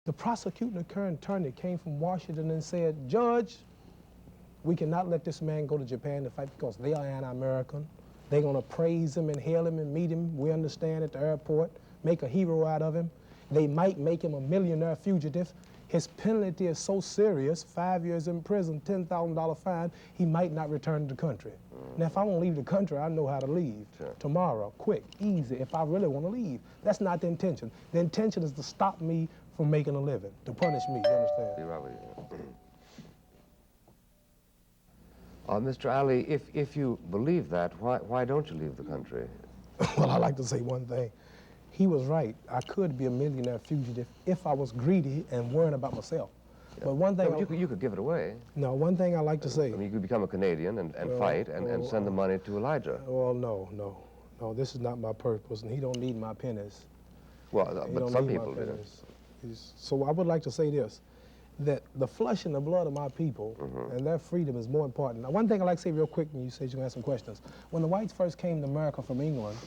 The prosecuting attorney came from Washington and said, Judge, we cannot let this man go to Japan to fight because they are anti-American. They're going to praise him and hail him and meet him, we understand, at the airport, make a hero out of him. They might make him a millionaire fugitive. His penalty is so serious, 5 years in prison, $10,000 fine, he might not return to the country. Now, if I want to leave the country, I know how to leave. Tomorrow, quick, easy, if I really want to leave. That's not the intention. The intention is to stop me from making a living, to punish me, you understand? You're right with you. Mr. Ali, if you believe that, why don't you leave the country? Well, I like to say one thing. He was right. I could be a millionaire fugitive if I was greedy and worrying about myself. Yeah. But one thing... No, you could give it away. No, one thing I like to say... I mean, you could become a Canadian and fight and send the money to Elijah. Well, no. This is not my purpose, and he don't need my pennies. Well, but some people do. So I would like to say this, that the flesh and the blood of my people and their freedom is more important. Now, one thing I like to say real quick, and you said you're going to ask some questions. When the whites first came to America from England,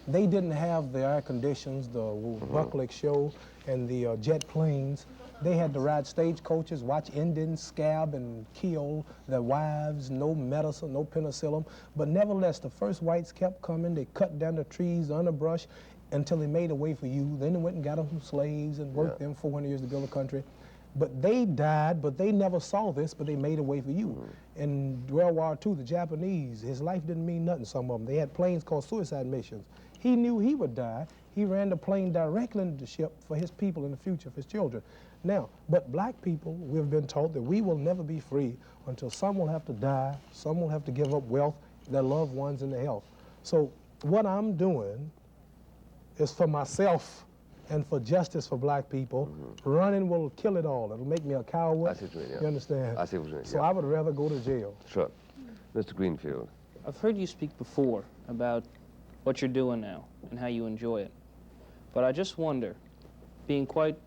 they didn't have the air conditions, the Bucklick show, and the jet planes. They had to ride stagecoaches, watch Indians scab and kill their wives, no medicine, no penicillin. But nevertheless, the first whites kept coming. They cut down the trees, the underbrush, until they made a way for you. Then they went and got them some slaves and worked them 400 years to build a country. But they died, but they never saw this, but they made a way for you. In World War II, the Japanese, his life didn't mean nothing, some of them. They had planes called suicide missions. He knew he would die. He ran the plane directly into the ship for his people in the future, for his children. Now, but black people, we've been taught that we will never be free until some will have to die, some will have to give up wealth, their loved ones, and their health. So what I'm doing is for myself and for justice for black people. Running will kill it all. It'll make me a coward. I see what you mean, yeah. You understand? I see what you mean, So I would rather go to jail. Sure. Mr. Greenfield. I've heard you speak before about what you're doing now and how you enjoy it. But I just wonder, being quite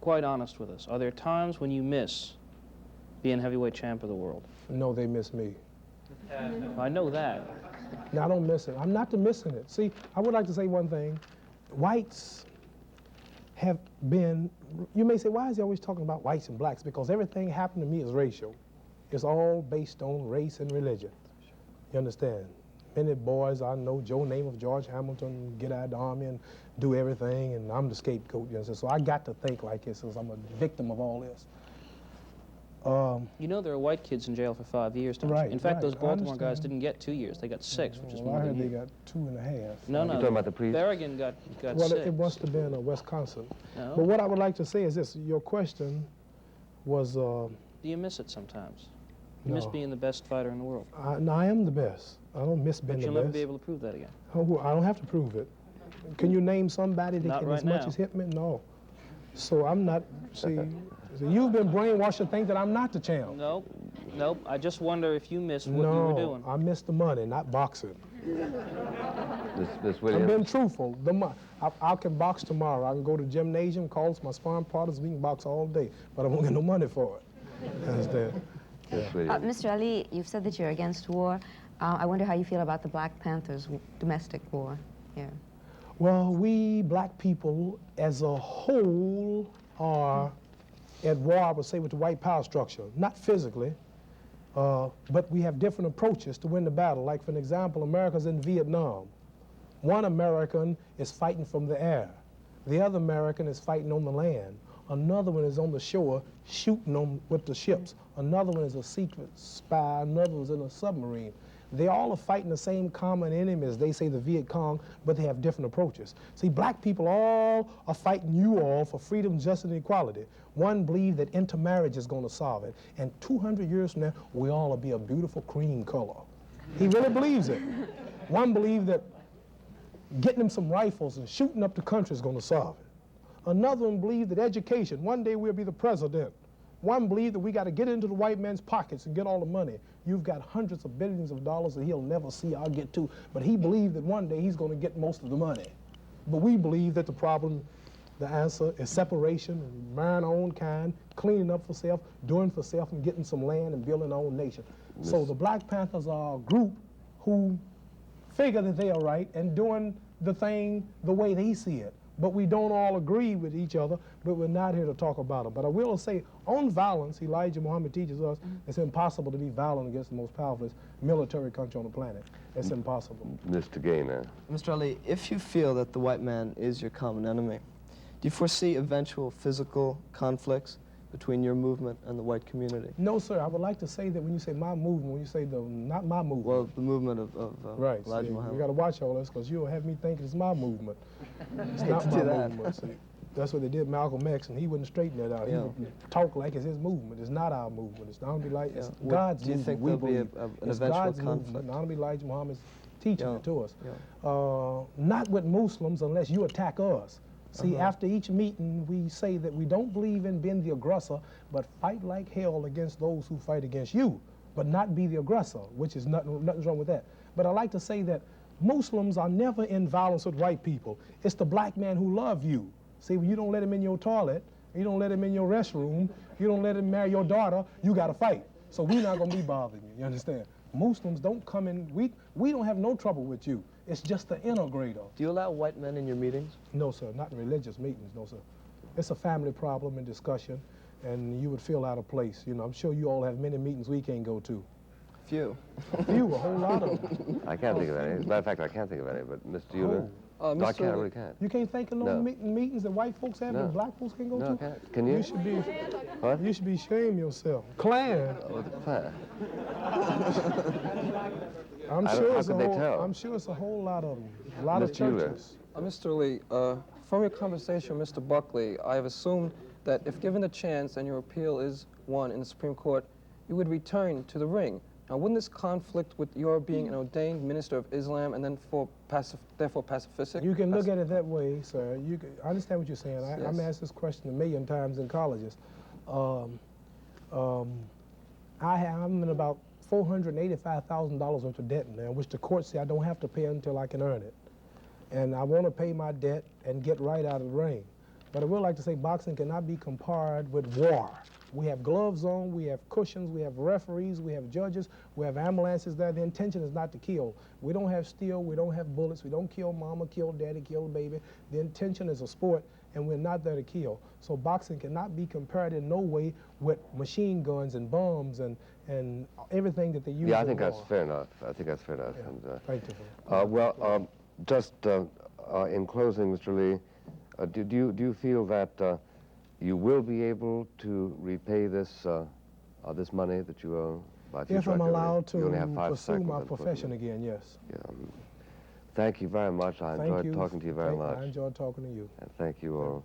honest with us, are there times when you miss being heavyweight champ of the world? No, they miss me. I know that. No, I don't miss it. I'm not missing it. See, I would like to say one thing. Whites have been, you may say, why is he always talking about whites and blacks? Because everything happened to me is racial. It's all based on race and religion. You understand? Many boys I know, Joe Namath, George Hamilton, get out of the army and do everything, and I'm the scapegoat, you understand? So I got to think like this, because I'm a victim of all this. You know there are white kids in jail for 5 years, don't you? In fact, those Baltimore guys didn't get 2 years. They got 6, which is more than you. I heard they got 2.5. No, You're talking about the priest? Berrigan got well, 6. It must have been Wisconsin. No. But what I would like to say is this. Your question was... Do you miss it sometimes? You miss being the best fighter in the world? No, I am the best. I don't miss being the best. But you'll never be able to prove that again. Oh, I don't have to prove it. Can you name somebody that Not can right as much now. as hit me? No. So I'm not, see, so you've been brainwashed to think that I'm not the champ. Nope. I just wonder if you missed what you were doing. I missed the money, not boxing. Miss Williams. I've been truthful. I can box tomorrow. I can go to the gymnasium, call my sparring partners, we can box all day, but I won't get no money for it. Understand? Mr. Ali, you've said that you're against war. I wonder how you feel about the Black Panthers' domestic war here. Well, we black people as a whole are at war, I would say, with the white power structure. Not physically, but we have different approaches to win the battle. Like, for an example, America's in Vietnam. One American is fighting from the air. The other American is fighting on the land. Another one is on the shore shooting them with the ships. Another one is a secret spy. Another one's in a submarine. They all are fighting the same common enemies. They say the Viet Cong, but they have different approaches. See, black people all are fighting you all for freedom, justice, and equality. One believes that intermarriage is going to solve it. And 200 years from now, we all will be a beautiful cream color. He really believes it. One believes that getting them some rifles and shooting up the country is going to solve it. Another one believes that education, one day we'll be the president. One believes that we got to get into the white man's pockets and get all the money. You've got hundreds of billions of dollars that he'll never see I'll get to, but he believes that one day he's going to get most of the money. But we believe that the problem, the answer is separation, marrying our own kind, cleaning up for self, doing for self, and getting some land and building our own nation. So the Black Panthers are a group who figure that they are right and doing the thing the way they see it. but we don't all agree with each other, but we're not here to talk about them. But I will say, on violence, Elijah Muhammad teaches us it's impossible to be violent against the most powerful military country on the planet. It's impossible. Mr. Gaynor. Mr. Ali, if you feel that the white man is your common enemy, do you foresee eventual physical conflicts between your movement and the white community? No, sir. I would like to say that when you say my movement, when you say not my movement. Well, the movement of right. Elijah See, Muhammad. you got to watch all this because you'll have me thinking it's my movement. It's Hate not to my do that. movement. See, that's what they did Malcolm X, and he wouldn't straighten that out. Yeah. He would talk like it's his movement. It's not our movement. It's not be like it's Yeah. God's Do you movement. think we there'll be believe. an It's eventual God's conflict? movement. Not be Elijah Muhammad's teaching Yeah. it to us. Yeah. Not with Muslims unless you attack us. See, Uh-huh. after each meeting, we say that we don't believe in being the aggressor, but fight like hell against those who fight against you, but not be the aggressor, which is nothing's wrong with that. But I like to say that Muslims are never in violence with white people. It's the black man who love you. See, when you don't let him in your toilet, you don't let him in your restroom, you don't let him marry your daughter, you got to fight. So we're not going to be bothering you, you understand? Muslims don't come in, we don't have no trouble with you. It's just the integrator. Do you allow white men in your meetings? No, sir, not in religious meetings, no, sir. It's a family problem and discussion, and you would feel out of place. You know, I'm sure you all have many meetings we can't go to. Few. A few, a whole lot of them. I can't think of any. As a matter of fact, I can't think of any, but Mr. Euler? No, I can't, I really can't. You can't think of no, No. meetings that white folks have No. that black folks can go No, I to? can't. Can you? You should be, What? you should be ashamed of yourself. Klan. Oh, the plan. I'm I don't- sure how it's a could they whole, tell? I'm sure it's a whole lot of them. A lot of Mr. Euler. churches. Mr. Lee, from your conversation with Mr. Buckley, I have assumed that if given the chance and your appeal is won in the Supreme Court, you would return to the ring. Now, wouldn't this conflict with your being an ordained minister of Islam and then therefore pacifistic? You can look at it that way, sir. I understand what you're saying. I'm Yes. asked this question a million times in colleges. I'm in about $485,000 worth of debt now, which the court said I don't have to pay until I can earn it. And I want to pay my debt and get right out of the ring. But I would like to say boxing cannot be compared with war. We have gloves on, we have cushions, we have referees, we have judges, we have ambulances there. The intention is not to kill. We don't have steel, we don't have bullets, we don't kill mama, kill daddy, kill baby. The intention is a sport, and we're not there to kill. So boxing cannot be compared in no way with machine guns and bombs and everything that they use Yeah, I in think that's war. fair enough. I think that's fair enough. Yeah. And, Thank you. just in closing, Mr. Lee, do you feel that you will be able to repay this this money that you owe by future If I'm activity? allowed You only have to 5 pursue seconds, my unfortunately. profession again, yes. Yeah. Thank you very much. I Thank enjoyed you. talking to you very much. I enjoyed talking to you. And thank you all.